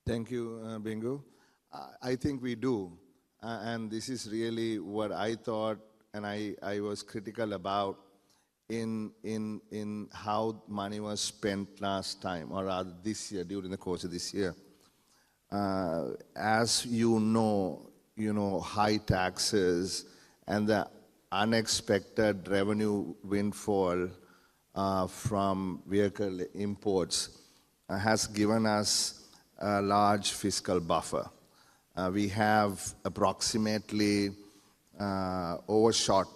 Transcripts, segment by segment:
Thank you, Bingu. I think we do. And this is really what I thought and I was critical about in how money was spent last time, or rather this year, during the course of this year. As you know, high taxes and the unexpected revenue windfall from vehicle imports has given us a large fiscal buffer. We have approximately overshot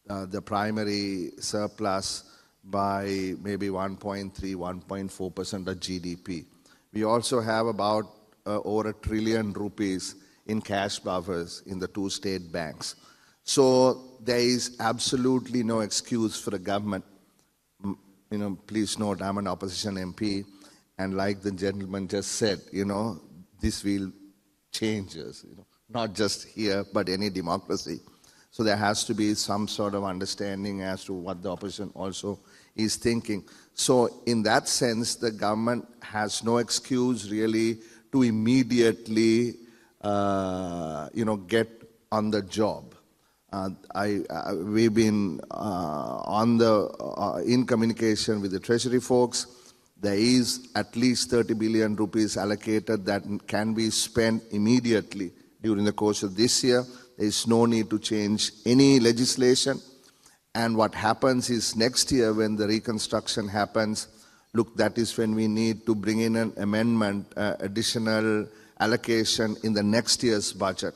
the primary surplus by maybe 1.3, 1.4% of GDP. We also have about over $1 trillion in cash buffers in the two state banks. So there is absolutely no excuse for the government. Please note, I'm an opposition MP, and like the gentleman just said, this will change us, not just here, but any democracy. So there has to be some sort of understanding as to what the opposition also is thinking. So in that sense, the government has no excuse really to immediately, get on the job. We've been in communication with the Treasury folks. There is at least 30 billion rupees allocated that can be spent immediately during the course of this year. There is no need to change any legislation. And what happens is next year when the reconstruction happens, look, that is when we need to bring in an amendment, additional allocation in the next year's budget.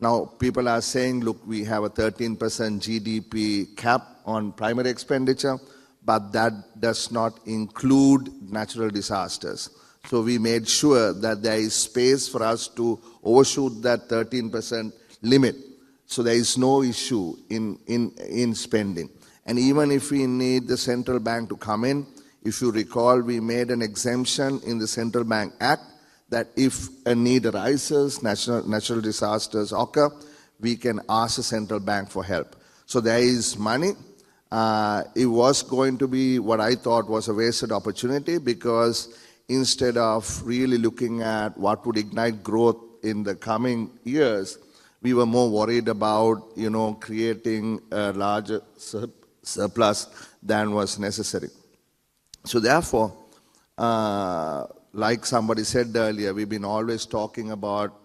Now, people are saying, look, we have a 13% GDP cap on primary expenditure, but that does not include natural disasters. So we made sure that there is space for us to overshoot that 13% limit. So there is no issue in spending. And even if we need the central bank to come in, if you recall, we made an exemption in the Central Bank Act that if a need arises, natural disasters occur, we can ask the central bank for help. So there is money. It was going to be what I thought was a wasted opportunity, because instead of really looking at what would ignite growth in the coming years, we were more worried about, creating a larger surplus than was necessary. So therefore, like somebody said earlier, we've been always talking about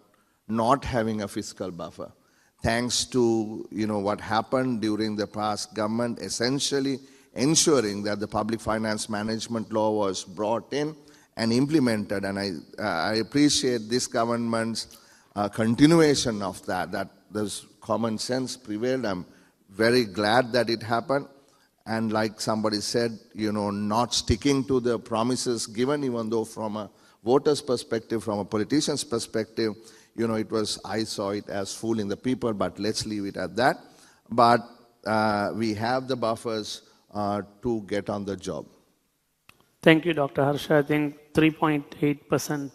not having a fiscal buffer. Thanks to what happened during the past government, essentially ensuring that the public finance management law was brought in and implemented. And I appreciate this government's continuation of that there's common sense prevailed. I'm very glad that it happened. And like somebody said, not sticking to the promises given, even though from a voter's perspective, from a politician's perspective, I saw it as fooling the people, but let's leave it at that. But we have the buffers to get on the job. Thank you, Dr. Harsha. I think 3.8%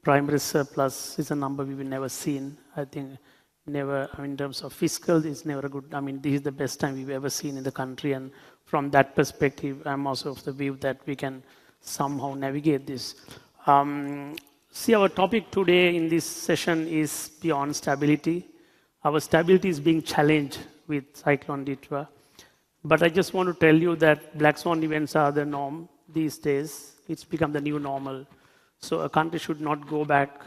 primary surplus is a number we've never seen. I think never, in terms of fiscal, it's never a good, this is the best time we've ever seen in the country. And from that perspective, I'm also of the view that we can somehow navigate this. See, our topic today in this session is beyond stability. Our stability is being challenged with Cyclone Ditwa. But I just want to tell you that black swan events are the norm these days. It's become the new normal. So a country should not go back.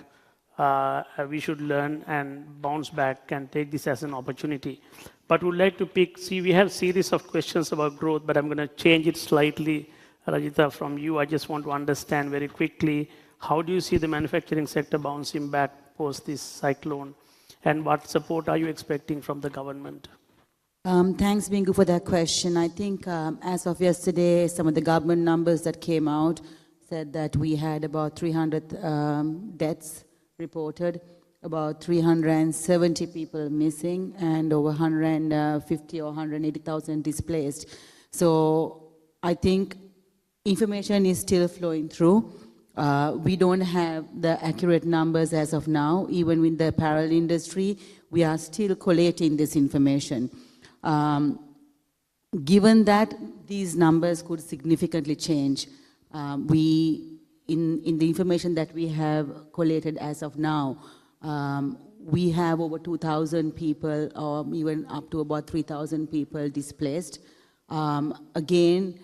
We should learn and bounce back and take this as an opportunity. But we'd like to we have a series of questions about growth, but I'm going to change it slightly. Rajita, from you, I just want to understand very quickly, how do you see the manufacturing sector bouncing back post this cyclone? And what support are you expecting from the government? Thanks, Bingu, for that question. I think as of yesterday, some of the government numbers that came out said that we had about 300 deaths reported, about 370 people missing, and over 150 or 180,000 displaced. So I think information is still flowing through. We don't have the accurate numbers as of now. Even with the apparel industry, we are still collating this information. Given that these numbers could significantly change, we in the information that we have collated as of now, we have over 2,000 people, or even up to about 3,000 people displaced. Again,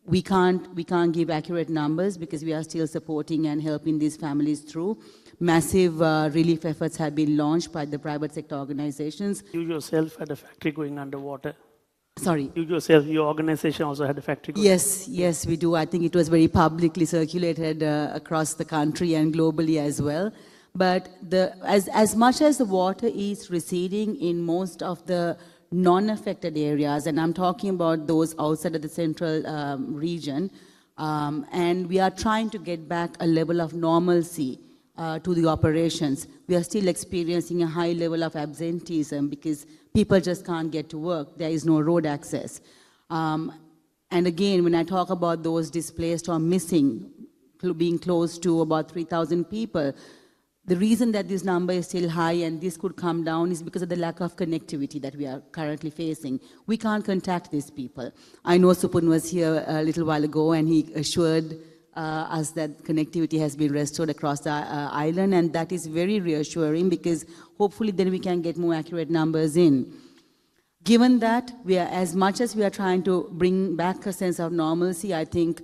we can't give accurate numbers because we are still supporting and helping these families through. Massive relief efforts have been launched by the private sector organizations. You yourself had a factory going underwater. Sorry. You yourself, your organization also had a factory going. Yes, we do. I think it was very publicly circulated across the country and globally as well. But as much as the water is receding in most of the non-affected areas, and I'm talking about those outside of the central region, and we are trying to get back a level of normalcy to the operations. We are still experiencing a high level of absenteeism because people just can't get to work. There is no road access. And again, when I talk about those displaced or missing, being close to about 3,000 people, the reason that this number is still high and this could come down is because of the lack of connectivity that we are currently facing. We can't contact these people. I know Supun was here a little while ago and he assured us that connectivity has been restored across the island, and that is very reassuring because hopefully then we can get more accurate numbers in. Given that, as much as we are trying to bring back a sense of normalcy, I think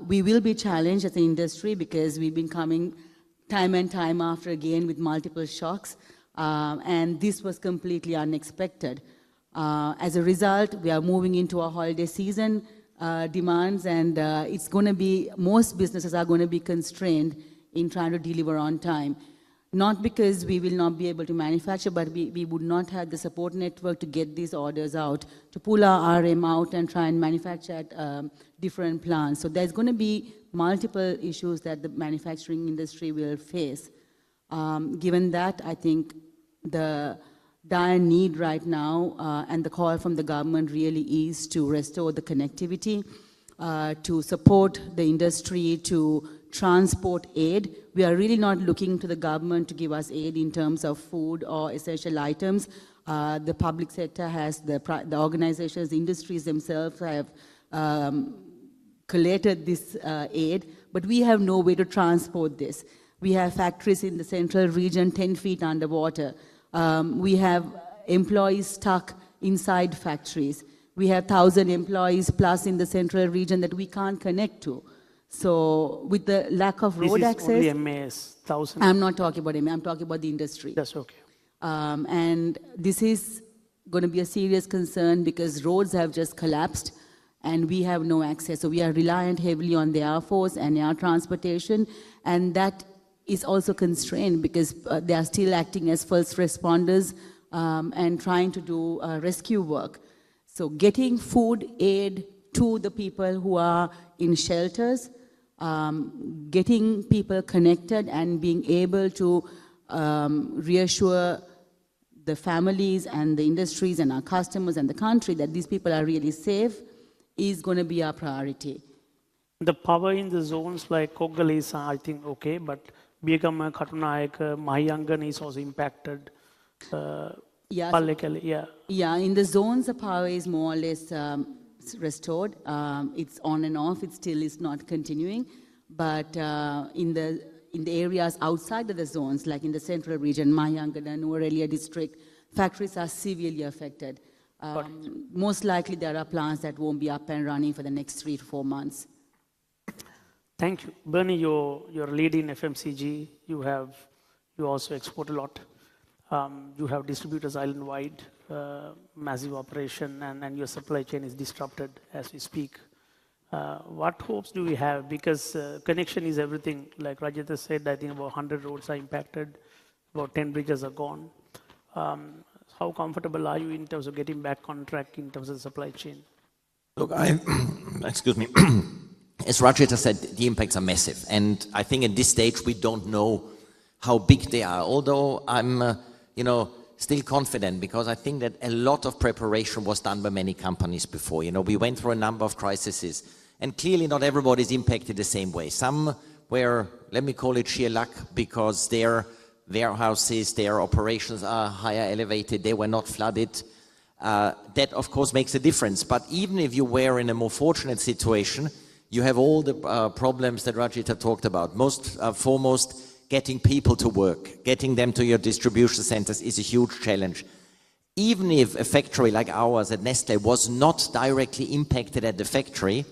we will be challenged as an industry because we've been coming time and time after again with multiple shocks, and this was completely unexpected. As a result, we are moving into a holiday season demands, and it's going to be, most businesses are going to be constrained in trying to deliver on time. Not because we will not be able to manufacture, but we would not have the support network to get these orders out, to pull our RM out and try and manufacture at different plants. So there's going to be multiple issues that the manufacturing industry will face. Given that, I think the dire need right now and the call from the government really is to restore the connectivity, to support the industry, to transport aid. We are really not looking to the government to give us aid in terms of food or essential items. The public sector has, the organizations, the industries themselves have collated this aid, but we have no way to transport this. We have factories in the central region 10 feet underwater. We have employees stuck inside factories. We have 1,000 employees plus in the central region that we can't connect to. So with the lack of road access... This is only MAS, 1,000. I'm not talking about MAS, I'm talking about the industry. That's okay. And this is going to be a serious concern because roads have just collapsed and we have no access. So we are reliant heavily on the Air Force and air transportation, and that is also constrained because they are still acting as first responders and trying to do rescue work. So getting food aid to the people who are in shelters, getting people connected and being able to reassure the families and the industries and our customers and the country that these people are really safe is going to be our priority. The power in the zones like Koggal is, I think, okay, but Biagama, Katunayaka, Mahayangana is also impacted. Yeah, in the zones, the power is more or less restored. It's on and off. It still is not continuing. But in the areas outside of the zones, like in the central region, Mahayangana, Nuwara district, factories are severely affected. Most likely there are plants that won't be up and running for the next 3 to 4 months. Thank you. Bernie, you're leading FMCG. You also export a lot. You have distributors island-wide, massive operation, and your supply chain is disrupted as we speak. What hopes do we have? Because connection is everything. Like Rajita said, I think about 100 roads are impacted, about 10 bridges are gone. How comfortable are you in terms of getting back on track in terms of the supply chain? Look, excuse me. As Rajita said, the impacts are massive. And I think at this stage, we don't know how big they are. Although I'm, still confident because I think that a lot of preparation was done by many companies before. We went through a number of crises and clearly not everybody is impacted the same way. Some were, let me call it sheer luck because their warehouses, their operations are higher elevated, they were not flooded. That of course makes a difference. But even if you were in a more fortunate situation, you have all the problems that Rajita talked about. Most foremost, getting people to work, getting them to your distribution centers is a huge challenge. Even if a factory like ours at Nestle was not directly impacted at the factory,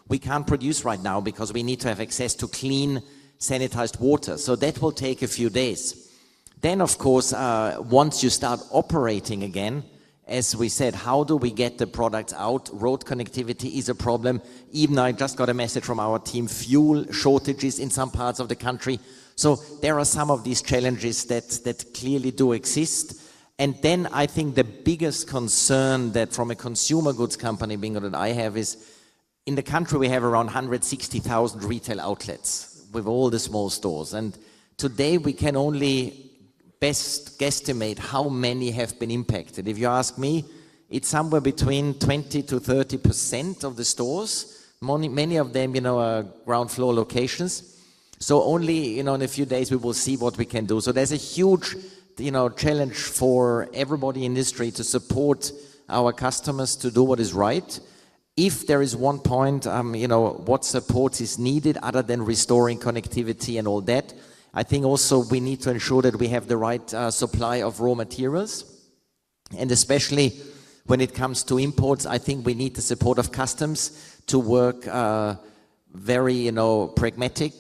we can't produce right now because we need to have access to clean, sanitized water. So that will take a few days. Then, of course, once you start operating again, as we said, how do we get the products out? Road connectivity is a problem. Even I just got a message from our team, fuel shortages in some parts of the country. So there are some of these challenges that clearly do exist. And then I think the biggest concern that from a consumer goods company, Bingo, that I have is, in the country we have around 160,000 retail outlets with all the small stores. And today we can only best guesstimate how many have been impacted. If you ask me, it's somewhere between 20 to 30% of the stores. Many of them, are ground floor locations. So only, in a few days we will see what we can do. So there's a huge, challenge for everybody in industry to support our customers to do what is right. If there is one point, what support is needed other than restoring connectivity and all that, I think also we need to ensure that we have the right supply of raw materials. And especially when it comes to imports, I think we need the support of customs to work very, pragmatic,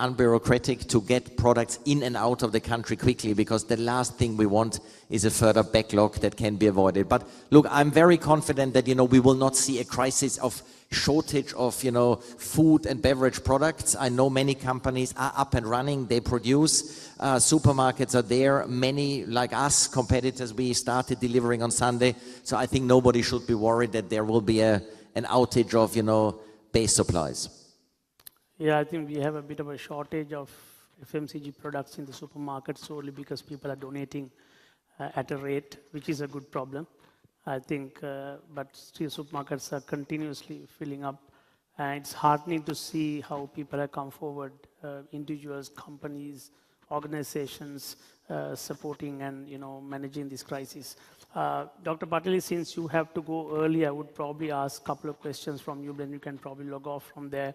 unbureaucratic to get products in and out of the country quickly, because the last thing we want is a further backlog that can be avoided. But look, I'm very confident that, we will not see a crisis of shortage of, food and beverage products. I know many companies are up and running. They produce. Supermarkets are there. Many, like us, competitors, we started delivering on Sunday. So I think nobody should be worried that there will be an outage of, base supplies. Yeah, I think we have a bit of a shortage of FMCG products in the supermarket solely because people are donating at a rate, which is a good problem. I think, but still supermarkets are continuously filling up. And it's heartening to see how people have come forward, individuals, companies, organizations supporting and, managing this crisis. Dr. Patali, since you have to go early, I would probably ask a couple of questions from you, then you can probably log off from there.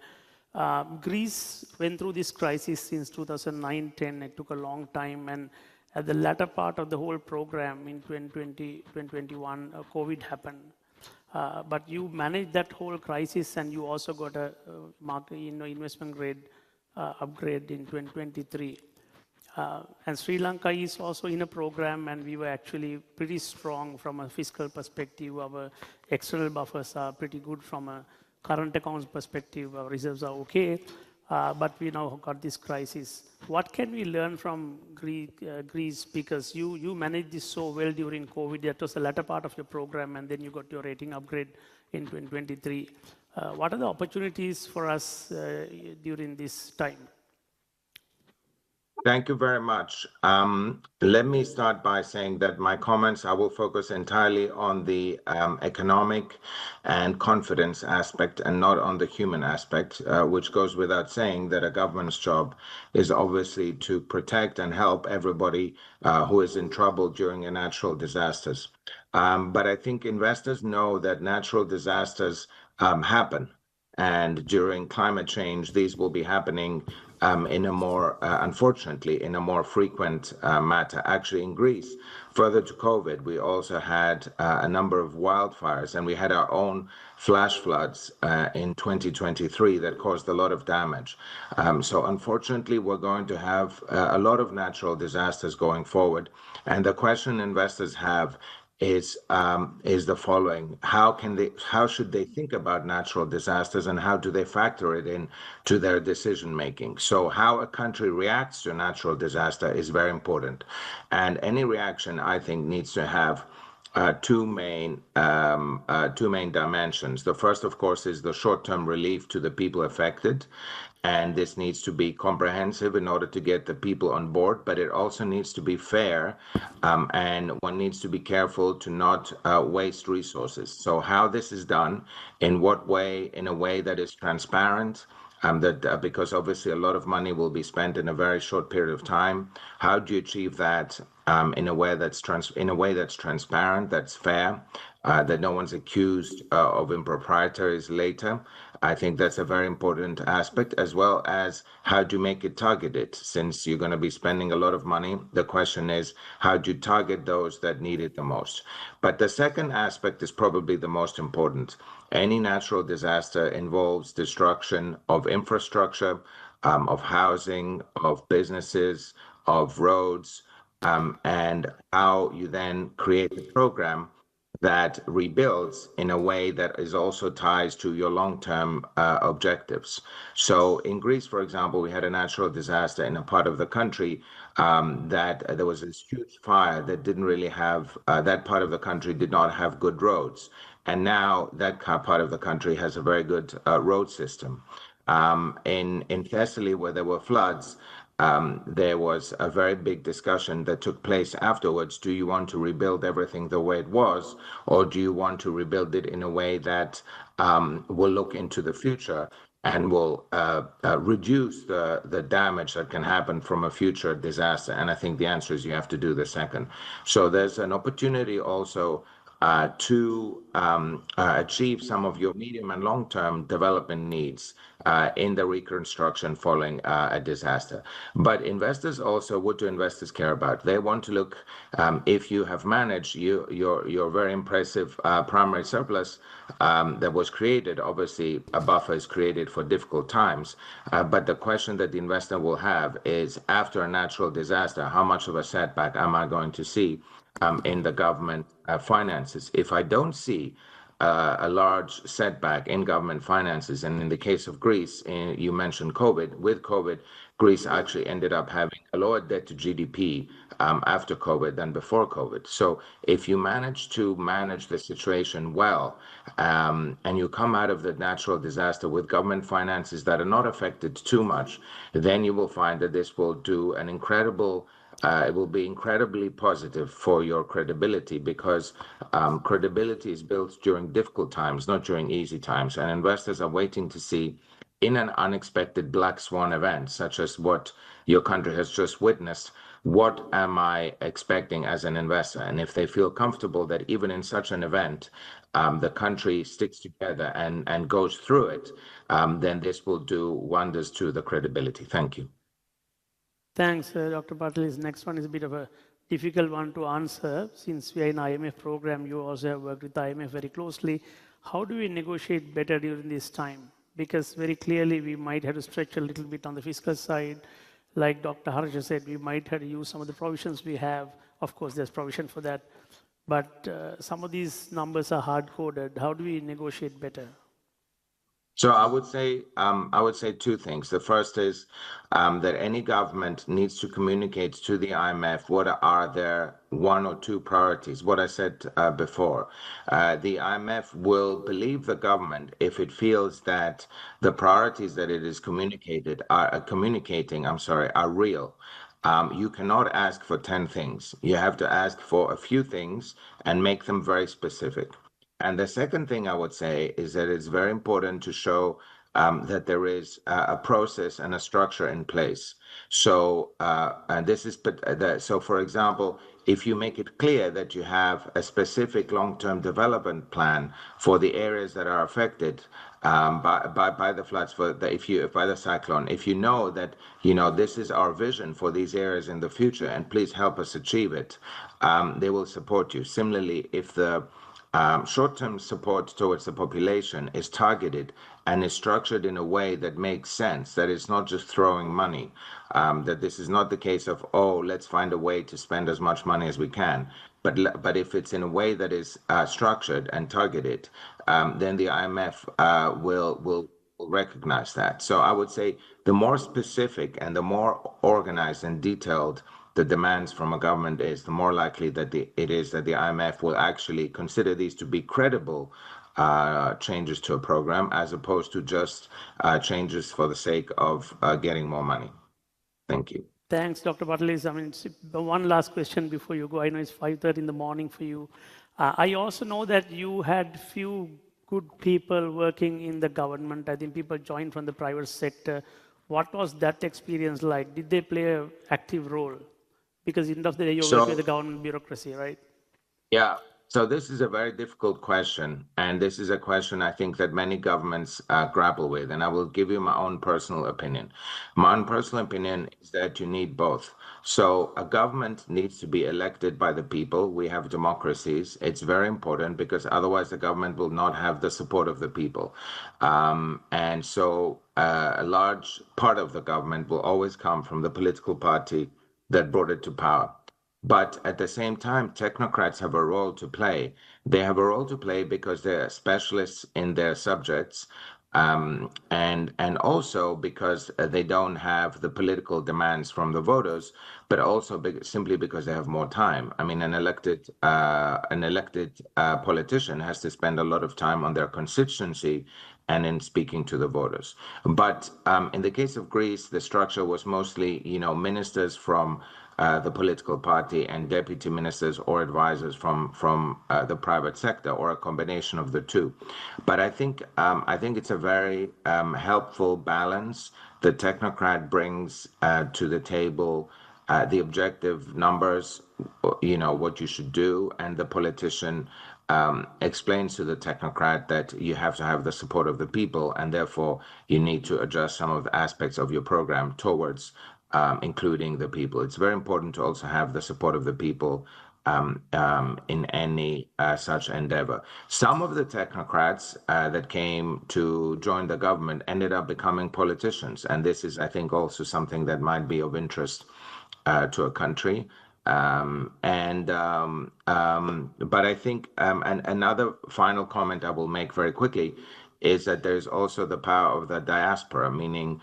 Greece went through this crisis since 2009-10. It took a long time, and at the latter part of the whole program in 2020, 2021, COVID happened. But you managed that whole crisis, and you also got a investment grade upgrade in 2023. And Sri Lanka is also in a program, and we were actually pretty strong from a fiscal perspective. Our external buffers are pretty good from a current accounts perspective. Our reserves are okay, but we now got this crisis. What can we learn from Greece? Because you managed this so well during COVID. That was the latter part of your program, and then you got your rating upgrade in 2023. What are the opportunities for us during this time? Thank you very much. Let me start by saying that my comments, I will focus entirely on the economic and confidence aspect and not on the human aspect, which goes without saying that a government's job is obviously to protect and help everybody who is in trouble during a natural disasters. But I think investors know that natural disasters happen. And during climate change, these will be happening in a more, unfortunately, in a more frequent matter. Actually, in Greece, further to COVID, we also had a number of wildfires, and we had our own flash floods in 2023 that caused a lot of damage. So unfortunately, we're going to have a lot of natural disasters going forward. And the question investors have is the following: how should they think about natural disasters, and how do they factor it in to their decision making? So how a country reacts to a natural disaster is very important, and any reaction, I think, needs to have two main dimensions. The first, of course, is the short-term relief to the people affected. And this needs to be comprehensive in order to get the people on board, but it also needs to be fair, and one needs to be careful to not waste resources. So how this is done, in what way, in a way that is transparent, because obviously a lot of money will be spent in a very short period of time. How do you achieve that in a way that's transparent, that's fair, that no one's accused of improprieties later. I think that's a very important aspect, as well as how do you make it targeted? Since you're going to be spending a lot of money, the question is, how do you target those that need it the most? But the second aspect is probably the most important. Any natural disaster involves destruction of infrastructure, of housing, of businesses, of roads, and how you then create a program that rebuilds in a way that is also ties to your long-term objectives. So in Greece, for example, we had a natural disaster in a part of the country that there was this huge fire that didn't really have, that part of the country did not have good roads. And now that part of the country has a very good road system. In Thessaly, where there were floods, there was a very big discussion that took place afterwards. Do you want to rebuild everything the way it was, or do you want to rebuild it in a way that will look into the future and will reduce the damage that can happen from a future disaster? And I think the answer is you have to do the second. So there's an opportunity also to achieve some of your medium and long-term development needs in the reconstruction following a disaster. But investors also, what do investors care about? They want to look, if you have managed your very impressive primary surplus that was created, obviously a buffer is created for difficult times, but the question that the investor will have is, after a natural disaster, how much of a setback am I going to see in the government finances? If I don't see a large setback in government finances, and in the case of Greece, you mentioned COVID. With COVID, Greece actually ended up having a lower debt to GDP after COVID than before COVID. So if you manage to manage the situation well, and you come out of the natural disaster with government finances that are not affected too much, then you will find that this will do an incredible it will be incredibly positive for your credibility, because credibility is built during difficult times, not during easy times. And investors are waiting to see, in an unexpected black swan event, such as what your country has just witnessed, what am I expecting as an investor? And if they feel comfortable that even in such an event, the country sticks together and goes through it, then this will do wonders to the credibility. Thank you. Thanks, Dr. Bartels. Next one is a bit of a difficult one to answer. Since we are in IMF program, you also have worked with IMF very closely. How do we negotiate better during this time? Because very clearly we might have to stretch a little bit on the fiscal side. Like Dr. Harsha said, we might have to use some of the provisions we have. Of course, there's provision for that. But some of these numbers are hard-coded. How do we negotiate better? So I would say two things. The first is that any government needs to communicate to the IMF what are their one or two priorities. What I said before, the IMF will believe the government if it feels that the priorities that it is communicating are real. You cannot ask for 10 things. You have to ask for a few things and make them very specific. And the second thing I would say is that it's very important to show that there is a process and a structure in place. So, and this is, so for example, if you make it clear that you have a specific long-term development plan for the areas that are affected by the floods, by the cyclone, if you know that, this is our vision for these areas in the future, and please help us achieve it, they will support you. Similarly, if the short-term support towards the population is targeted and is structured in a way that makes sense, that it's not just throwing money, that this is not the case of, let's find a way to spend as much money as we can. But if it's in a way that is structured and targeted, then the IMF will recognize that. So I would say the more specific and the more organized and detailed the demands from a government is, the more likely that it is that the IMF will actually consider these to be credible changes to a program, as opposed to just changes for the sake of getting more money. Thank you. Thanks, Dr. Bartels. I mean, one last question before you go. I know it's 5:30 in the morning for you. I also know that you had few good people working in the government. I think people joined from the private sector. What was that experience like? Did they play an active role? Because in the end of the day, you're working with the government bureaucracy, right? Yeah. So this is a very difficult question, and this is a question I think that many governments grapple with, and I will give you my own personal opinion. My own personal opinion is that you need both. So a government needs to be elected by the people. We have democracies. It's very important because otherwise the government will not have the support of the people. And so a large part of the government will always come from the political party that brought it to power. But at the same time, technocrats have a role to play. They have a role to play because they're specialists in their subjects, and also because they don't have the political demands from the voters, but also simply because they have more time. I mean, an elected politician has to spend a lot of time on their constituency and in speaking to the voters. But in the case of Greece, the structure was mostly, ministers from the political party and deputy ministers or advisors from the private sector, or a combination of the two. But I think it's a very helpful balance. The technocrat brings to the table the objective numbers, what you should do, and the politician explains to the technocrat that you have to have the support of the people, and therefore you need to adjust some of the aspects of your program towards including the people. It's very important to also have the support of the people in any such endeavor. Some of the technocrats that came to join the government ended up becoming politicians, and this is, I think, also something that might be of interest to a country. But I think and another final comment I will make very quickly is that there's also the power of the diaspora, meaning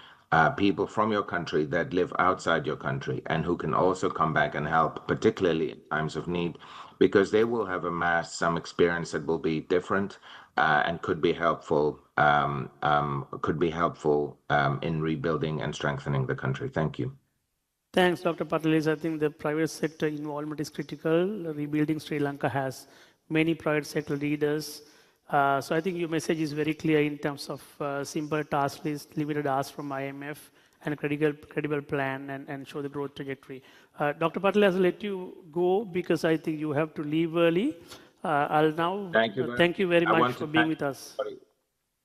people from your country that live outside your country and who can also come back and help, particularly in times of need, because they will have amassed some experience that will be different and could be helpful in rebuilding and strengthening the country. Thank you. Thanks, Dr. Patalis. I think the private sector involvement is critical. Rebuilding Sri Lanka has many private sector leaders. So I think your message is very clear in terms of simple task list, limited ask from IMF, and a credible plan, and show the growth trajectory. Dr. Patalis, I'll let you go because I think you have to leave early. I'll now thank you very much for being with us.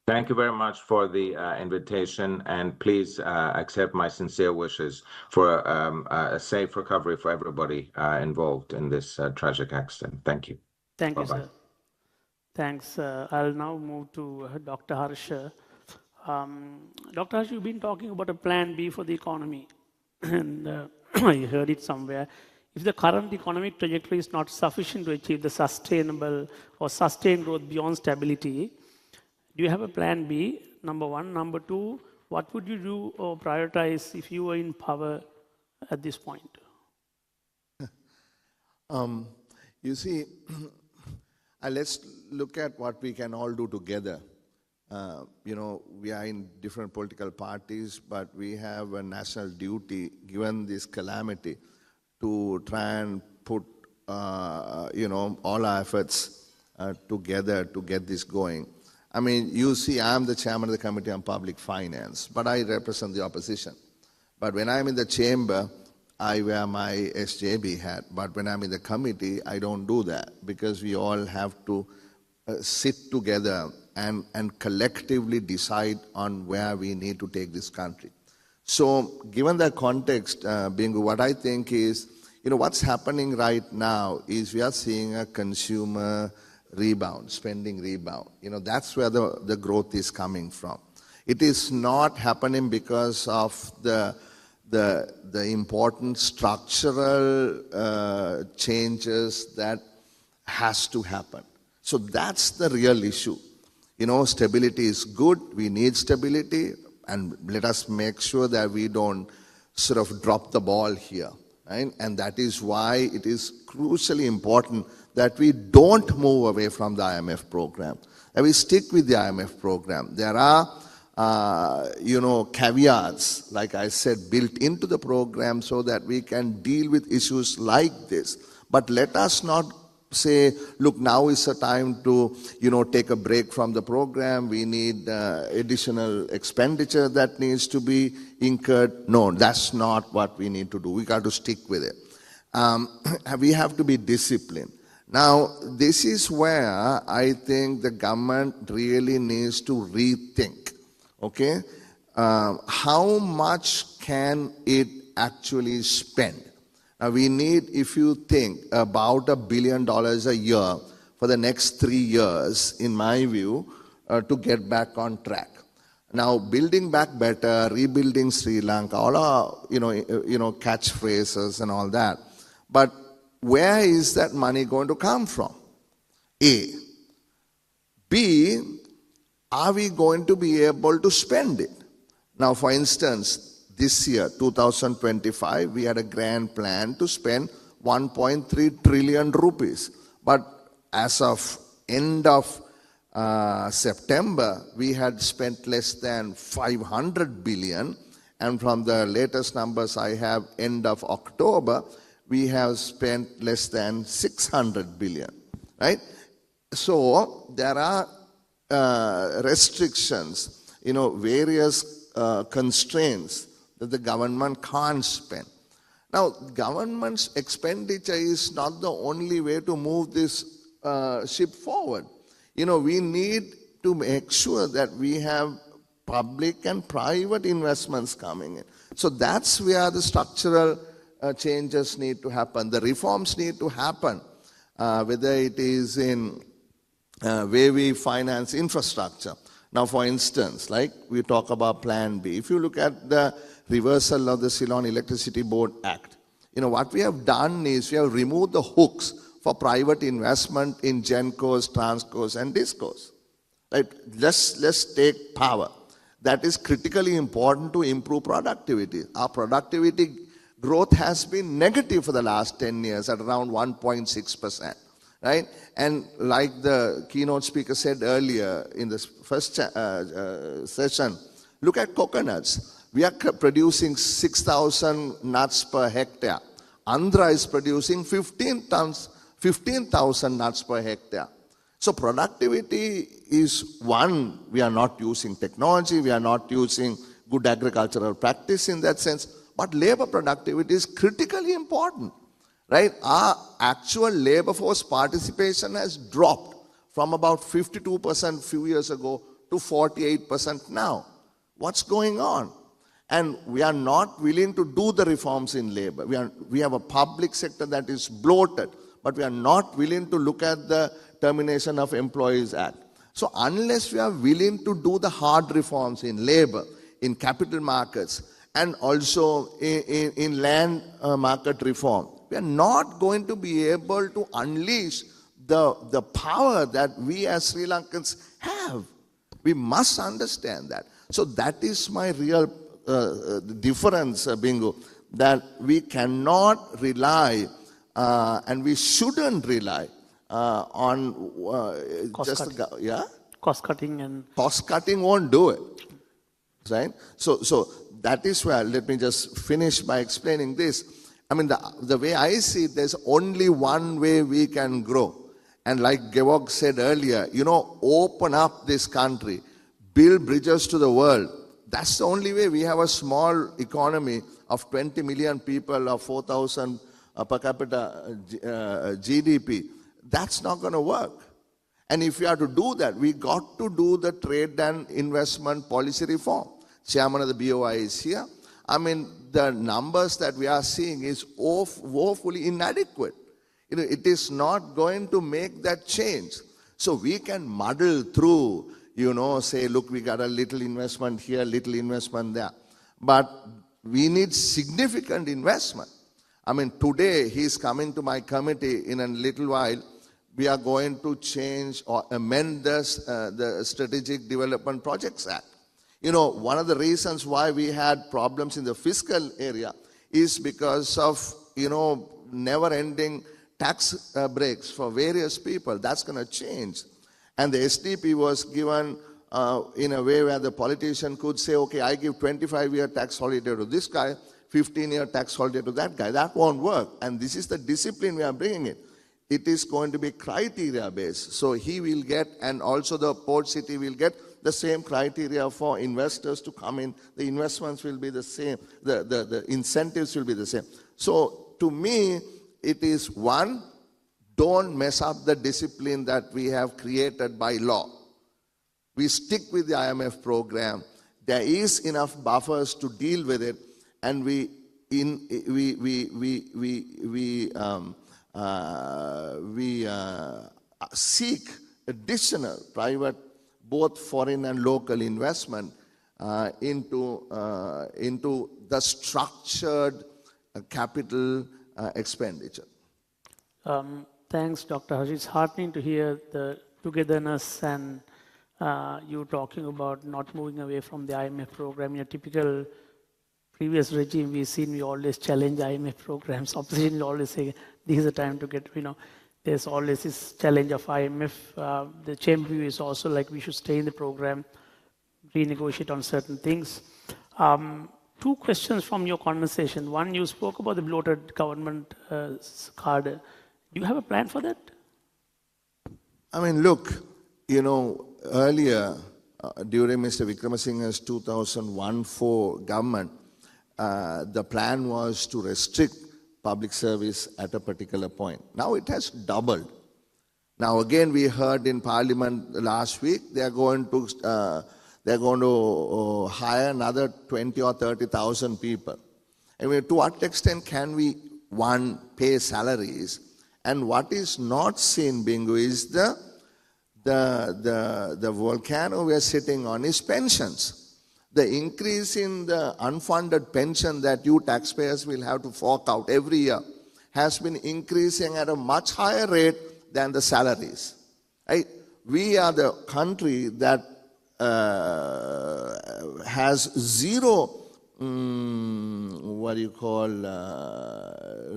Thank you very much for the invitation, and please accept my sincere wishes for a safe recovery for everybody involved in this tragic accident. Thank you. Thank you, sir. Thanks. I'll now move to Dr. Harsha. Dr. Harsha, you've been talking about a plan B for the economy, and I heard it somewhere. If the current economic trajectory is not sufficient to achieve the sustainable or sustained growth beyond stability, do you have a plan B, number one? Number two, what would you do or prioritize if you were in power at this point? You see, let's look at what we can all do together. We are in different political parties, but we have a national duty, given this calamity, to try and put, all our efforts together to get this going. I mean, you see, I'm the chairman of the Committee on Public Finance, but I represent the opposition. But when I'm in the chamber, I wear my SJB hat. But when I'm in the committee, I don't do that, because we all have to sit together and collectively decide on where we need to take this country. So given that context, Bingu, what I think is, what's happening right now is we are seeing a consumer rebound, spending rebound. That's where the growth is coming from. It is not happening because of the important structural changes that has to happen. So that's the real issue. Stability is good. We need stability, and let us make sure that we don't sort of drop the ball here. Right? And that is why it is crucially important that we don't move away from the IMF program, that we stick with the IMF program. There are, caveats, like I said, built into the program so that we can deal with issues like this. But let us not say, look, now is the time to, take a break from the program. We need additional expenditure that needs to be incurred. No, that's not what we need to do. We got to stick with it. We have to be disciplined. Now, this is where I think the government really needs to rethink, okay? How much can it actually spend? Now, we need, if you think, about $1 billion a year for the next 3 years, in my view, to get back on track. Now, building back better, rebuilding Sri Lanka, all are, catchphrases and all that. But where is that money going to come from? A. B, are we going to be able to spend it? Now, for instance, this year, 2025, we had a grand plan to spend 1.3 trillion rupees. But as of end of September, we had spent less than 500 billion. And from the latest numbers I have, end of October, we have spent less than 600 billion, right? So there are restrictions, various constraints that the government can't spend. Now, government's expenditure is not the only way to move this ship forward. We need to make sure that we have public and private investments coming in. So that's where the structural changes need to happen. The reforms need to happen, whether it is in way we finance infrastructure. Now, for instance, like we talk about Plan B, if you look at the reversal of the Ceylon Electricity Board Act, what we have done is we have removed the hooks for private investment in GenCos, TransCos, and DISCos. Right? Let's take power. That is critically important to improve productivity. Our productivity growth has been negative for the last 10 years at around 1.6%, right? And like the keynote speaker said earlier in this first session, look at coconuts. We are producing 6,000 nuts per hectare. Andhra is producing 15,000 nuts per hectare. So productivity is one, we are not using technology, we are not using good agricultural practice in that sense, but labor productivity is critically important, right? Our actual labor force participation has dropped from about 52% a few years ago to 48% now. What's going on? And we are not willing to do the reforms in labor. We have a public sector that is bloated, but we are not willing to look at the Termination of Employees Act. So unless we are willing to do the hard reforms in labor, in capital markets, and also in land market reform, we are not going to be able to unleash the power that we as Sri Lankans have. We must understand that. So that is my real difference, Bingu, that we cannot rely and we shouldn't rely on cost cutting and cost cutting won't do it, right? So that is where, let me just finish by explaining this. I mean, the way I see it, there's only one way we can grow. And like Georg said earlier, open up this country, build bridges to the world. That's the only way. We have a small economy of 20 million people, of 4,000 per capita GDP. That's not going to work. And if we are to do that, we got to do the trade and investment policy reform. Chairman of the BOI is here. I mean, the numbers that we are seeing is woefully inadequate. It is not going to make that change. So we can muddle through, say, look, we got a little investment here, little investment there. But we need significant investment. I mean, today he's coming to my committee in a little while. We are going to change or amend the Strategic Development Projects Act. One of the reasons why we had problems in the fiscal area is because of, never-ending tax breaks for various people. That's going to change. And the SDP was given in a way where the politician could say, okay, I give 25-year tax holiday to this guy, 15-year tax holiday to that guy. That won't work. And this is the discipline we are bringing in. It is going to be criteria-based. So he will get, and also the port city will get, the same criteria for investors to come in. The investments will be the same. The incentives will be the same. So to me, it is one, don't mess up the discipline that we have created by law. We stick with the IMF program. There is enough buffers to deal with it, and we seek additional private, both foreign and local investment into the structured capital expenditure. Thanks, Dr. Harsha. It's heartening to hear the togetherness and you talking about not moving away from the IMF program. In a typical previous regime we've seen, we always challenge IMF programs. Opposition will always say, this is the time to get, there's always this challenge of IMF. The chamber view is also like we should stay in the program, renegotiate on certain things. Two questions from your conversation. One, you spoke about the bloated government card. Do you have a plan for that? I mean, look, earlier during Mr. Wickramasinghe's 2001-04 government, the plan was to restrict public service at a particular point. Now it has doubled. Now again, we heard in Parliament last week they are going to hire another 20 or 30,000 people. I mean, to what extent can we pay salaries? And what is not seen, Bingu, is the volcano we are sitting on is pensions. The increase in the unfunded pension that you taxpayers will have to fork out every year has been increasing at a much higher rate than the salaries. Right? We are the country that has zero,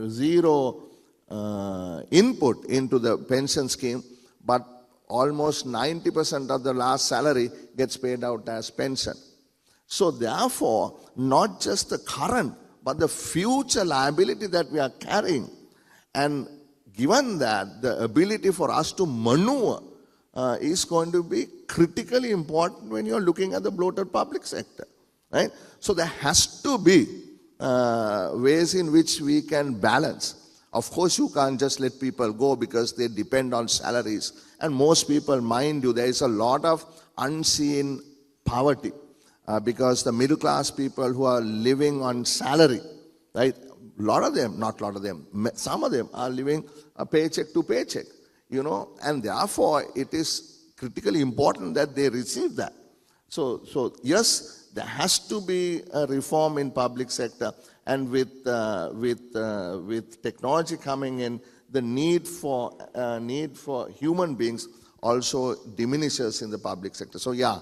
zero input into the pension scheme, but almost 90% of the last salary gets paid out as pension. So therefore, not just the current, but the future liability that we are carrying. And given that, the ability for us to maneuver is going to be critically important when you're looking at the bloated public sector. Right? So there has to be ways in which we can balance. Of course, you can't just let people go because they depend on salaries. And most people, mind you, there is a lot of unseen poverty because the middle class people who are living on salary, right? Some of them are living a paycheck to paycheck, and therefore it is critically important that they receive that. So yes, there has to be a reform in public sector. And with technology coming in, the need for human beings also diminishes in the public sector. So yeah,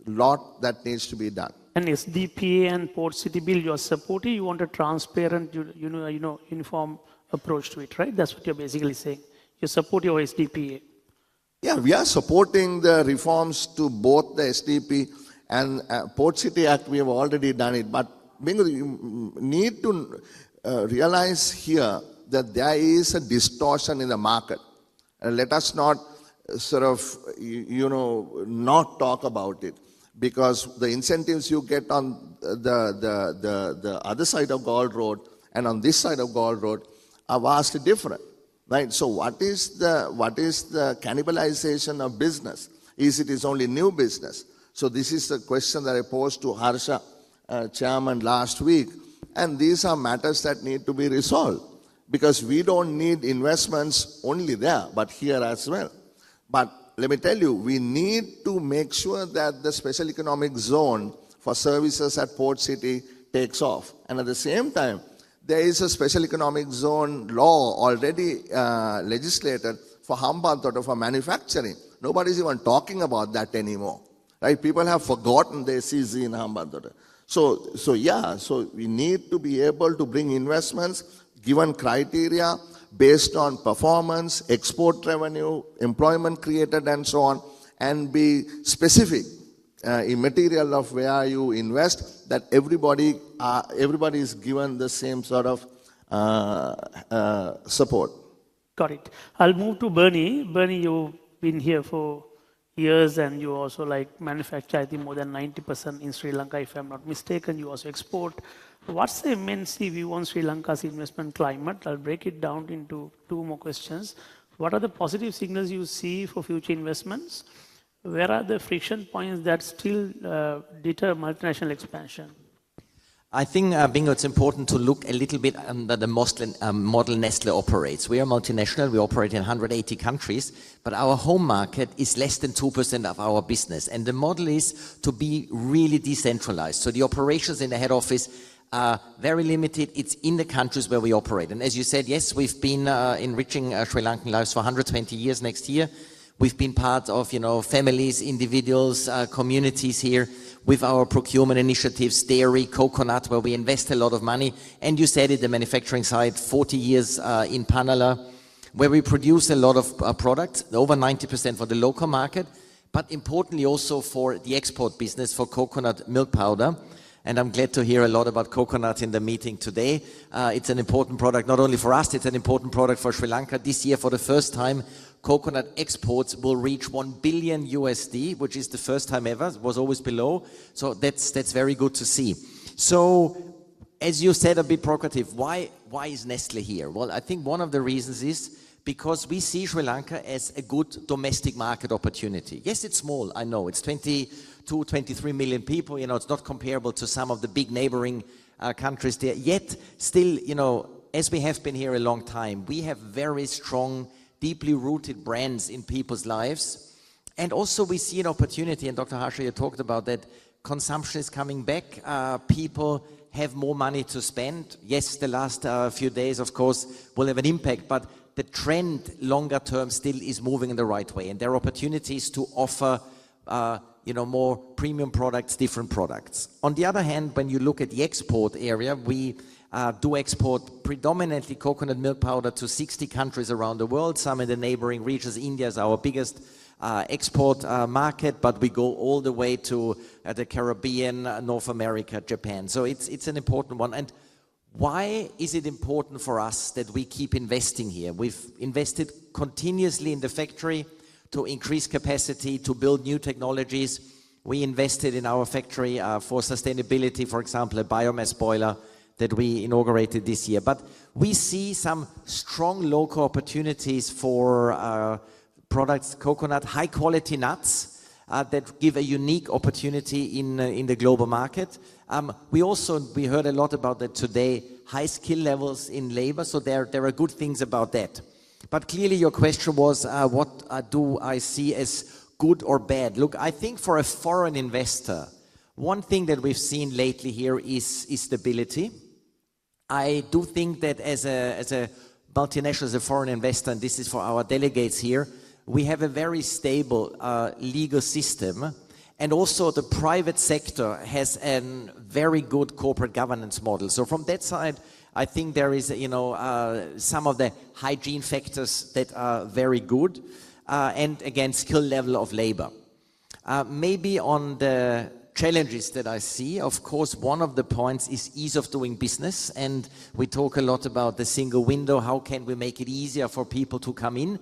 a lot that needs to be done. And SDPA and Port City Bill, you are supporting. You want a transparent, uniform approach to it, right? That's what you're basically saying. You support your SDPA. Yeah, we are supporting the reforms to both the SDP and Port City Act. We have already done it, but you need to realize here that there is a distortion in the market. Let us not not talk about it, because the incentives you get on the other side of Gaul Road and on this side of Gaul Road are vastly different, right? So what is the cannibalization of business? It is only new business? So this is the question that I posed to Harsha, Chairman, last week, and these are matters that need to be resolved, because we don't need investments only there, but here as well. But let me tell you, we need to make sure that the special economic zone for services at Port City takes off. And at the same time, there is a special economic zone law already legislated for Hambantota for manufacturing. Nobody's even talking about that anymore. Right? People have forgotten the SEZ in Hambantota. So we need to be able to bring investments given criteria based on performance, export revenue, employment created, and so on, and be specific in material of where you invest, that everybody is given the same sort of support. Got it. I'll move to Bernie. Bernie, you've been here for years, and you also manufacture, I think, more than 90% in Sri Lanka, if I'm not mistaken. You also export. What's the MNC view on Sri Lanka's investment climate? I'll break it down into two more questions. what are the positive signals you see for future investments? Where are the friction points that still deter multinational expansion? I think, Bingo, it's important to look a little bit under the model Nestle operates. We are multinational, we operate in 180 countries, but our home market is less than 2% of our business. And the model is to be really decentralized. So the operations in the head office are very limited. It's in the countries where we operate. And as you said, yes, we've been enriching Sri Lankan lives for 120 years next year. We've been part of, families, individuals, communities here with our procurement initiatives, dairy, coconut, where we invest a lot of money. And you said it, the manufacturing side, 40 years in Panala, where we produce a lot of products, over 90% for the local market, but importantly also for the export business for coconut milk powder. And I'm glad to hear a lot about coconut in the meeting today. It's an important product, not only for us, it's an important product for Sri Lanka. This year, for the first time, coconut exports will reach $1 billion USD, which is the first time ever. It was always below. So that's very good to see. So, as you said, a bit provocative, why is Nestle here? Well, I think one of the reasons is because we see Sri Lanka as a good domestic market opportunity. Yes, it's small, I know. It's 22, 23 million people. It's not comparable to some of the big neighboring countries there. Yet, still, as we have been here a long time, we have very strong, deeply rooted brands in people's lives. And also we see an opportunity, and Dr. Harsha, you talked about that, consumption is coming back. People have more money to spend. Yes, the last few days, of course, will have an impact, but the trend longer term still is moving in the right way. And there are opportunities to offer more premium products, different products. On the other hand, when you look at the export area, we do export predominantly coconut milk powder to 60 countries around the world, some in the neighboring regions. India is our biggest export market, but we go all the way to the Caribbean, North America, Japan. So it's an important one. And why is it important for us that we keep investing here? We've invested continuously in the factory to increase capacity, to build new technologies. We invested in our factory for sustainability, for example, a biomass boiler that we inaugurated this year. But we see some strong local opportunities for products, coconut, high quality nuts that give a unique opportunity in the global market. We heard a lot about that today, high skill levels in labor, so there are good things about that. But clearly your question was, what do I see as good or bad? Look, I think for a foreign investor, one thing that we've seen lately here is stability. I do think that as a multinational, as a foreign investor, and this is for our delegates here, we have a very stable legal system, and also the private sector has a very good corporate governance model. So from that side, I think there is, some of the hygiene factors that are very good, and again, skill level of labor. Maybe on the challenges that I see, of course, one of the points is ease of doing business, and we talk a lot about the single window. How can we make it easier for people to come in?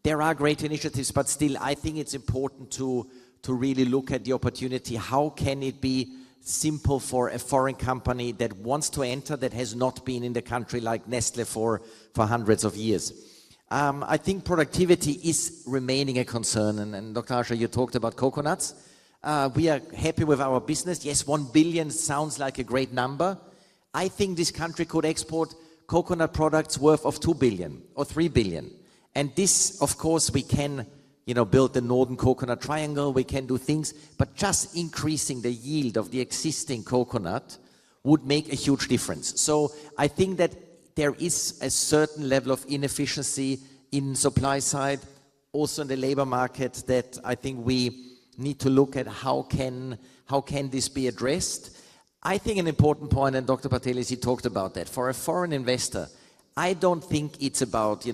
There are great initiatives, but still, I think it's important to really look at the opportunity. How can it be simple for a foreign company that wants to enter, that has not been in the country like Nestle for hundreds of years? I think productivity is remaining a concern, and Dr. Harsha, you talked about coconuts. We are happy with our business. Yes, 1 billion sounds like a great number. I think this country could export coconut products worth of 2 billion or 3 billion. And this, of course, we can build the Northern Coconut Triangle, we can do things, but just increasing the yield of the existing coconut would make a huge difference. So I think that there is a certain level of inefficiency in supply side, also in the labor market, that I think we need to look at how can this be addressed. I think an important point, and Dr. Patelis, he talked about that, for a foreign investor, I don't think it's about,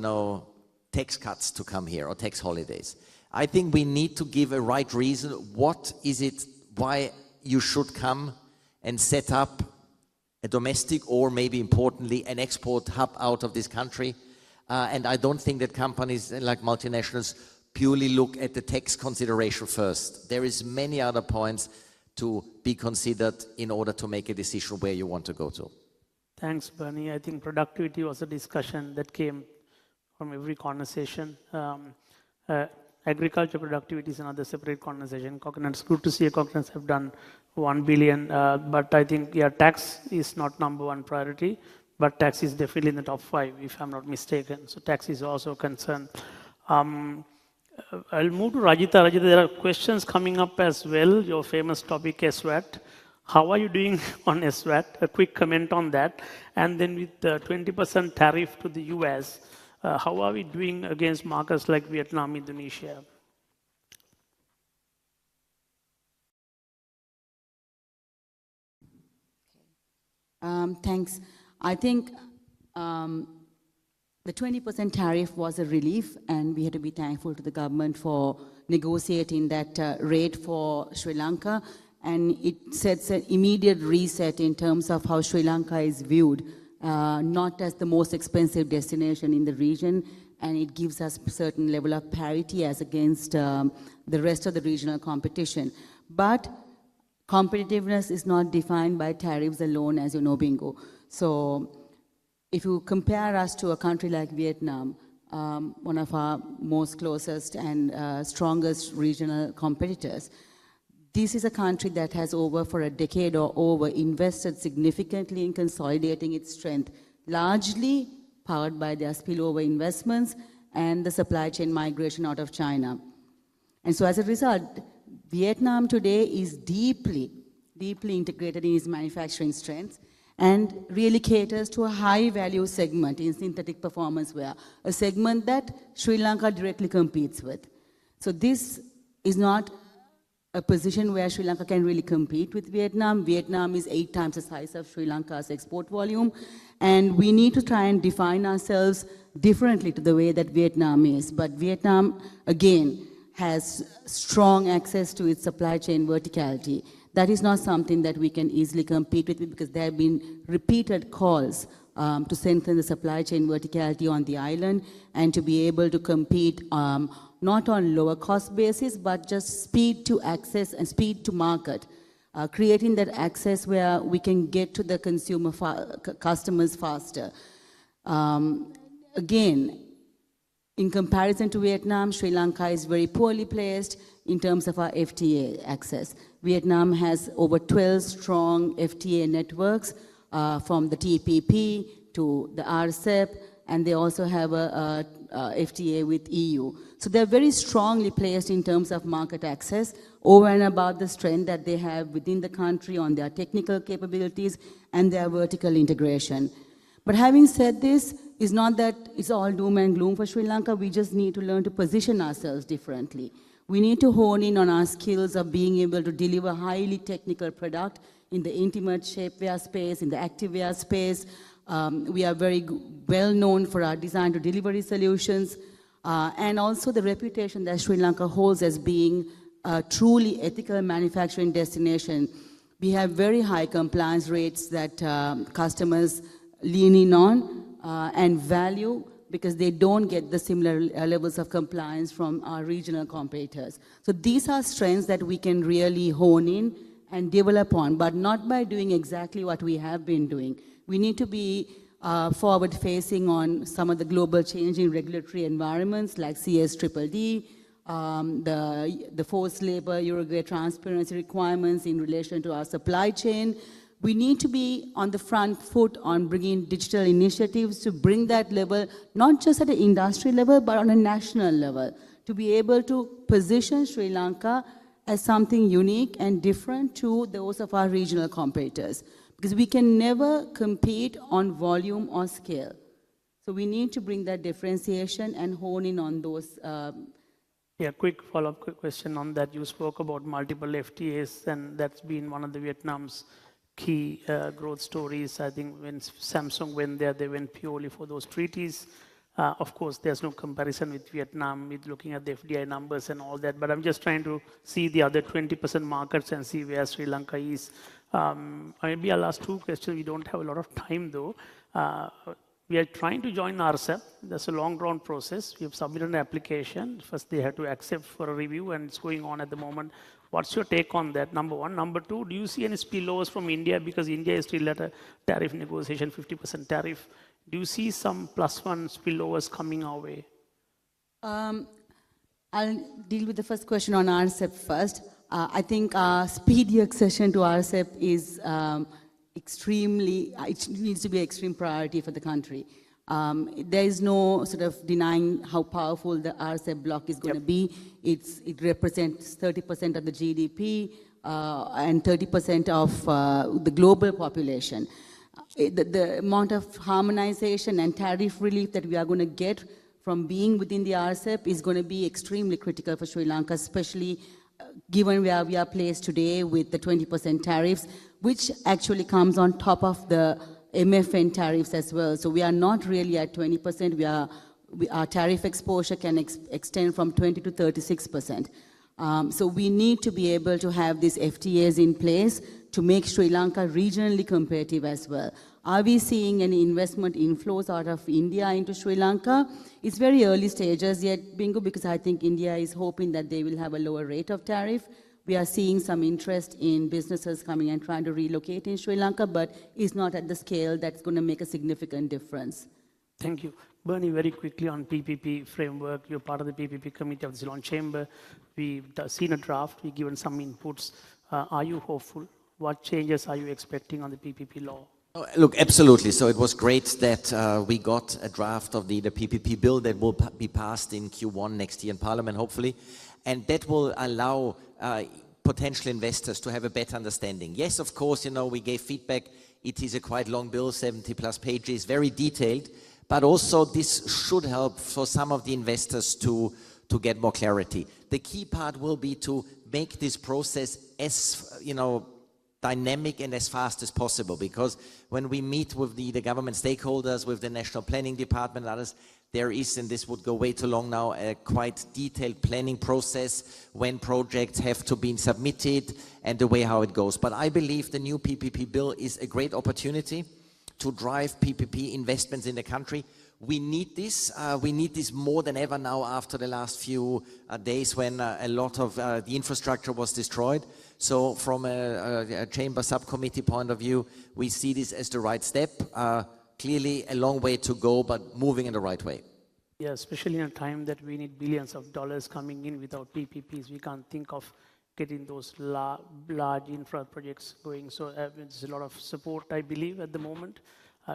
tax cuts to come here or tax holidays. I think we need to give a right reason. What is it, why you should come and set up a domestic or maybe importantly an export hub out of this country? And I don't think that companies like multinationals purely look at the tax consideration first. There is many other points to be considered in order to make a decision where you want to go to. Thanks, Bernie. I think productivity was a discussion that came from every conversation. Agriculture productivity is another separate conversation. Coconuts, good to see coconuts have done 1 billion, but I think, yeah, tax is not #1 priority, but tax is definitely in the top 5, if I'm not mistaken. So tax is also a concern. I'll move to Rajita. Rajita, there are questions coming up as well, your famous topic, SWAT. How are you doing on SWAT? A quick comment on that. And then with the 20% tariff to the US, how are we doing against markets like Vietnam, Indonesia? Thanks. I think the 20% tariff was a relief, and we had to be thankful to the government for negotiating that rate for Sri Lanka. And it sets an immediate reset in terms of how Sri Lanka is viewed, not as the most expensive destination in the region, and it gives us a certain level of parity as against the rest of the regional competition. But competitiveness is not defined by tariffs alone, as you know, Bingo. So if you compare us to a country like Vietnam, one of our most closest and strongest regional competitors, this is a country that has for a decade or over invested significantly in consolidating its strength, largely powered by their spillover investments and the supply chain migration out of China. And so as a result, Vietnam today is deeply, deeply integrated in its manufacturing strengths and really caters to a high value segment in synthetic performance wear, a segment that Sri Lanka directly competes with. So this is not a position where Sri Lanka can really compete with Vietnam. Vietnam is 8 times the size of Sri Lanka's export volume, and we need to try and define ourselves differently to the way that Vietnam is. But Vietnam, again, has strong access to its supply chain verticality. That is not something that we can easily compete with, because there have been repeated calls to strengthen the supply chain verticality on the island and to be able to compete not on lower cost basis, but just speed to access and speed to market, creating that access where we can get to the customers faster. Again, in comparison to Vietnam, Sri Lanka is very poorly placed in terms of our FTA access. Vietnam has over 12 strong FTA networks, from the TPP to the RCEP, and they also have a FTA with EU. So they're very strongly placed in terms of market access, over and above the strength that they have within the country on their technical capabilities and their vertical integration. But having said this, it's not that it's all doom and gloom for Sri Lanka. We just need to learn to position ourselves differently. We need to hone in on our skills of being able to deliver highly technical product in the intimate shapewear space, in the activewear space. We are very well known for our design to delivery solutions, and also the reputation that Sri Lanka holds as being a truly ethical manufacturing destination. We have very high compliance rates that customers lean in on and value, because they don't get the similar levels of compliance from our regional competitors. So these are strengths that we can really hone in and develop on, but not by doing exactly what we have been doing. We need to be forward-facing on some of the global changing regulatory environments like CSDDD, the forced labor, Uruguay transparency requirements in relation to our supply chain. We need to be on the front foot on bringing digital initiatives to bring that level, not just at an industry level, but on a national level, to be able to position Sri Lanka as something unique and different to those of our regional competitors. Because we can never compete on volume or scale. So we need to bring that differentiation and hone in on those. Yeah, quick follow-up question on that. You spoke about multiple FTAs, and that's been one of the Vietnam's key growth stories. I think when Samsung went there, they went purely for those treaties. Of course, there's no comparison with Vietnam with looking at the FDI numbers and all that, but I'm just trying to see the other 20% markets and see where Sri Lanka is. Maybe I'll ask 2 questions. We don't have a lot of time though. We are trying to join RCEP. That's a long drawn process. We have submitted an application. First they have to accept for a review, and it's going on at the moment. What's your take on that, number 1? Number 2, do you see any spillovers from India? Because India is still at a tariff negotiation, 50% tariff. Do you see some +1 spillovers coming our way? I'll deal with the first question on RCEP first. I think our speedy accession to RCEP is it needs to be an extreme priority for the country. There is no sort of denying how powerful the RCEP bloc is going to be. It represents 30% of the GDP and 30% of the global population. The amount of harmonization and tariff relief that we are going to get from being within the RCEP is going to be extremely critical for Sri Lanka, especially given where we are placed today with the 20% tariffs, which actually comes on top of the MFN tariffs as well. So we are not really at 20%. Our tariff exposure can extend from 20 to 36%. So we need to be able to have these FTAs in place to make Sri Lanka regionally competitive as well. Are we seeing any investment inflows out of India into Sri Lanka? It's very early stages yet, Bingu, because I think India is hoping that they will have a lower rate of tariff. We are seeing some interest in businesses coming and trying to relocate in Sri Lanka, but it's not at the scale that's going to make a significant difference. Thank you. Bernie, very quickly on PPP framework, you're part of the PPP committee of the Ceylon Chamber. We've seen a draft, we've given some inputs. Are you hopeful? What changes are you expecting on the PPP law? Look, absolutely. So it was great that we got a draft of the PPP bill that will be passed in Q1 next year in Parliament, hopefully. And that will allow potential investors to have a better understanding. Yes, of course, we gave feedback. It is a quite long bill, 70 plus pages, very detailed. But also this should help for some of the investors to get more clarity. The key part will be to make this process as, dynamic and as fast as possible, because when we meet with the government stakeholders, with the National Planning Department and others, there is, and this would go way too long now, a quite detailed planning process when projects have to be submitted and the way how it goes. But I believe the new PPP bill is a great opportunity to drive PPP investments in the country. We need this. We need this more than ever now after the last few days when a lot of the infrastructure was destroyed. So from a chamber subcommittee point of view, we see this as the right step. Clearly a long way to go, but moving in the right way. Yeah, especially in a time that we need billions of dollars coming in without PPPs. We can't think of getting those large infra projects going. So there's a lot of support, I believe, at the moment.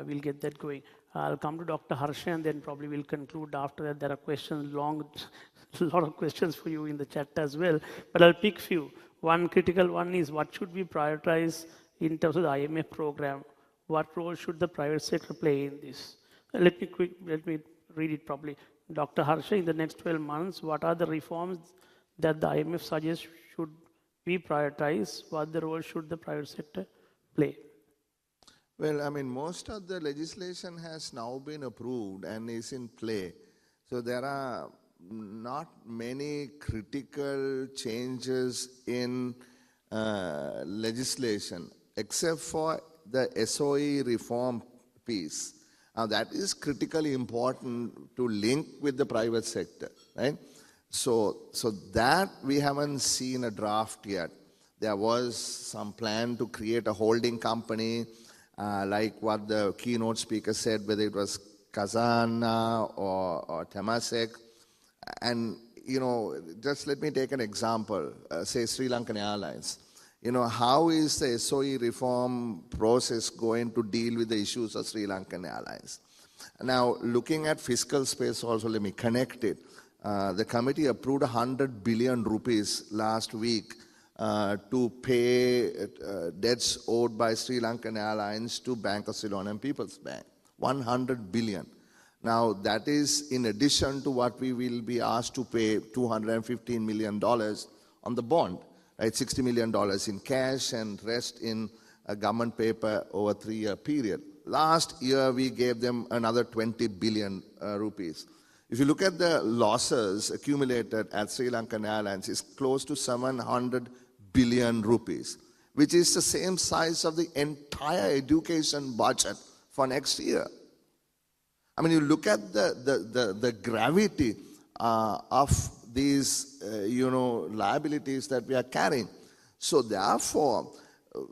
We'll get that going. I'll come to Dr. Harsha and then probably we'll conclude after that. There are questions, a lot of questions for you in the chat as well. But I'll pick few. One critical one is what should we prioritize in terms of the IMF program? What role should the private sector play in this? Let me read it properly. Dr. Harsha, in the next 12 months, what are the reforms that the IMF suggests should we prioritize? What the role should the private sector play? Well, most of the legislation has now been approved and is in play. So there are not many critical changes in legislation, except for the SOE reform piece. Now that is critically important to link with the private sector, right? So that we haven't seen a draft yet. There was some plan to create a holding company, like what the keynote speaker said, whether it was Kazana or Temasek. And, just let me take an example, say Sri Lankan Airlines. How is the SOE reform process going to deal with the issues of Sri Lankan Airlines? Now, looking at fiscal space also, let me connect it. The committee approved 100 billion rupees last week to pay debts owed by Sri Lankan Airlines to Bank of Ceylon and People's Bank. 100 billion. Now, that is in addition to what we will be asked to pay $215 million on the bond, right? $60 million in cash and rest in a government paper over a 3-year period. Last year, we gave them another 20 billion rupees. If you look at the losses accumulated at Sri Lankan Airlines, it's close to 700 billion rupees, which is the same size of the entire education budget for next year. You look at the gravity of these, liabilities that we are carrying. So therefore,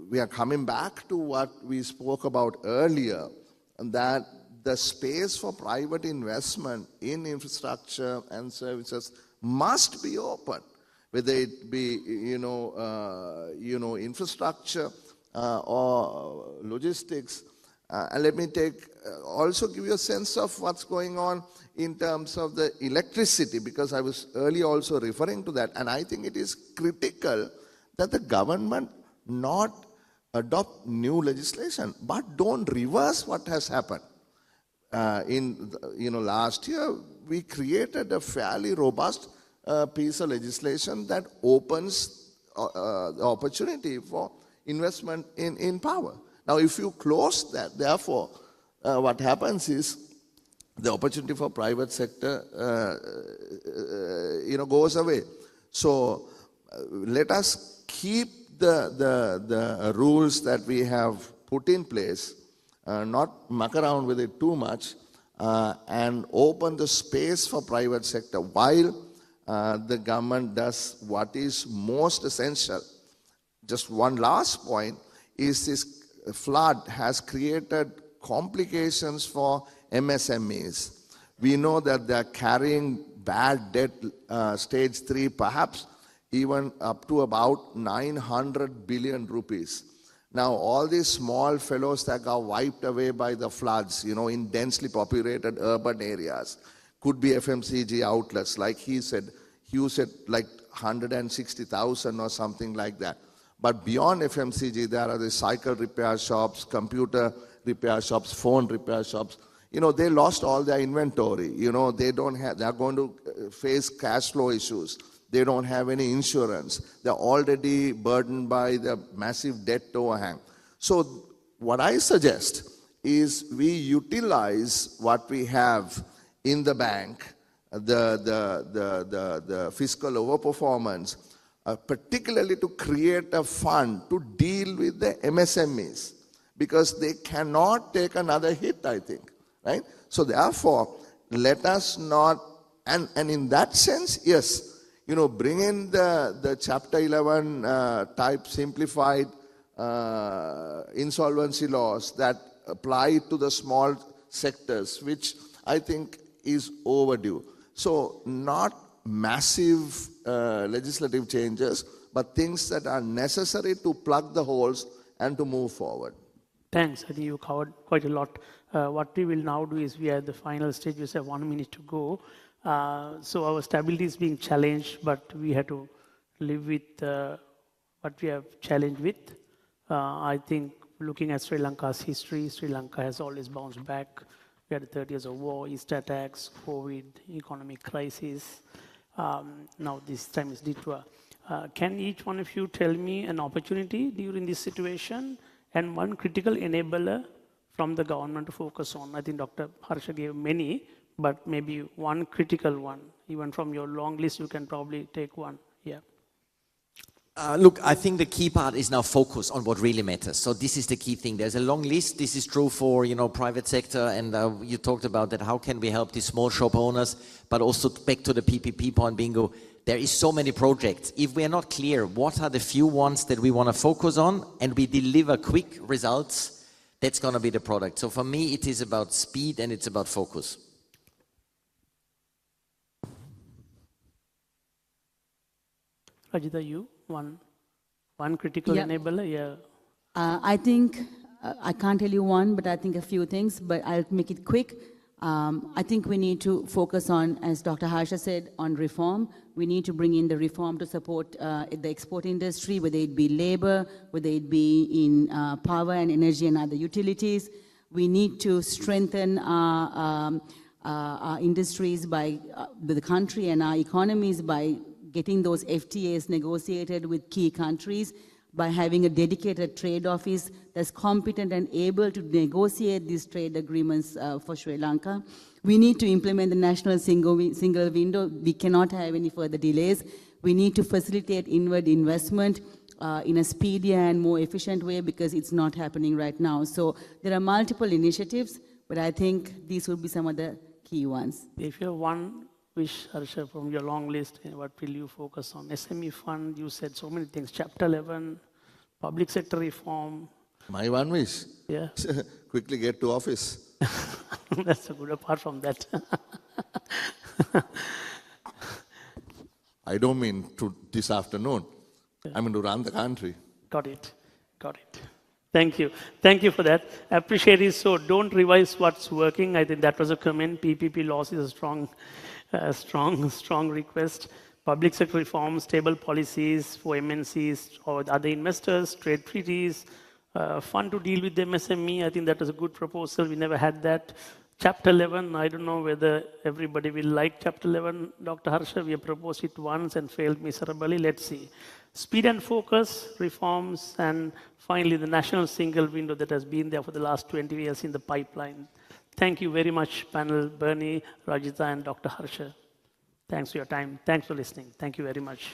we are coming back to what we spoke about earlier, that the space for private investment in infrastructure and services must be open, whether it be, infrastructure or logistics. And let me also give you a sense of what's going on in terms of the electricity, because I was earlier also referring to that. And I think it is critical that the government not adopt new legislation, but don't reverse what has happened. Last year, we created a fairly robust piece of legislation that opens the opportunity for investment in power. Now, if you close that, therefore, what happens is the opportunity for private sector, goes away. So let us keep the rules that we have put in place, not muck around with it too much, and open the space for private sector while the government does what is most essential. Just one last point is this flood has created complications for MSMEs. We know that they are carrying bad debt, stage 3, perhaps even up to about 900 billion rupees. Now, all these small fellows that got wiped away by the floods, in densely populated urban areas, could be FMCG outlets, like Hugh said, like 160,000 or something like that. But beyond FMCG, there are the cycle repair shops, computer repair shops, phone repair shops. They lost all their inventory. They are going to face cash flow issues. They don't have any insurance. They're already burdened by the massive debt overhang. So what I suggest is we utilize what we have in the bank, the fiscal overperformance, particularly to create a fund to deal with the MSMEs, because they cannot take another hit, I think, right? So therefore, let us not, and in that sense, yes, bring in the Chapter 11 type simplified insolvency laws that apply to the small sectors, which I think is overdue. So not massive legislative changes, but things that are necessary to plug the holes and to move forward. Thanks. I think you covered quite a lot. What we will now do is we are at the final stage. We have 1 minute to go. So our stability is being challenged, but we have to live with what we have challenged with. I think looking at Sri Lanka's history, Sri Lanka has always bounced back. We had 30 years of war, East attacks, COVID, economic crisis. Now this time is detour. Can each one of you tell me an opportunity during this situation and one critical enabler from the government to focus on? I think Dr. Harsha gave many, but maybe one critical one. Even from your long list, you can probably take one. Yeah. Look, I think the key part is now focus on what really matters. So this is the key thing. There's a long list. This is true for, private sector. And you talked about that. How can we help these small shop owners? But also back to the PPP point, Bingo. There is so many projects. If we are not clear, what are the few ones that we want to focus on and we deliver quick results, that's going to be the product. So for me, it is about speed and it's about focus. Rajita, you? One critical enabler, yeah. I think, I can't tell you one, but I think a few things, but I'll make it quick. I think we need to focus on, as Dr. Harsha said, on reform. We need to bring in the reform to support the export industry, whether it be labor, whether it be in power and energy and other utilities. We need to strengthen our industries by the country and our economies by getting those FTAs negotiated with key countries, by having a dedicated trade office that's competent and able to negotiate these trade agreements for Sri Lanka. We need to implement the national single window. We cannot have any further delays. We need to facilitate inward investment in a speedier and more efficient way, because it's not happening right now. So there are multiple initiatives, but I think these would be some of the key ones. If you have one wish, Harsha, from your long list, what will you focus on? SME fund, you said so many things. Chapter 11, public sector reform. My one wish? Yeah. Quickly get to office. That's good, apart from that. I don't mean to this afternoon. I mean to run the country. Got it. Got it. Thank you. Thank you for that. Appreciate it. So don't revise what's working. I think that was a comment. PPP loss is a strong request. Public sector reforms, stable policies for MNCs or other investors, trade treaties, fund to deal with the MSME. I think that was a good proposal. We never had that. Chapter 11, I don't know whether everybody will like Chapter 11, Dr. Harsha. We have proposed it once and failed miserably. Let's see. Speed and focus, reforms, and finally the national single window that has been there for the last 20 years in the pipeline. Thank you very much, panel, Bernie, Rajita, and Dr. Harsha. Thanks for your time. Thanks for listening. Thank you very much.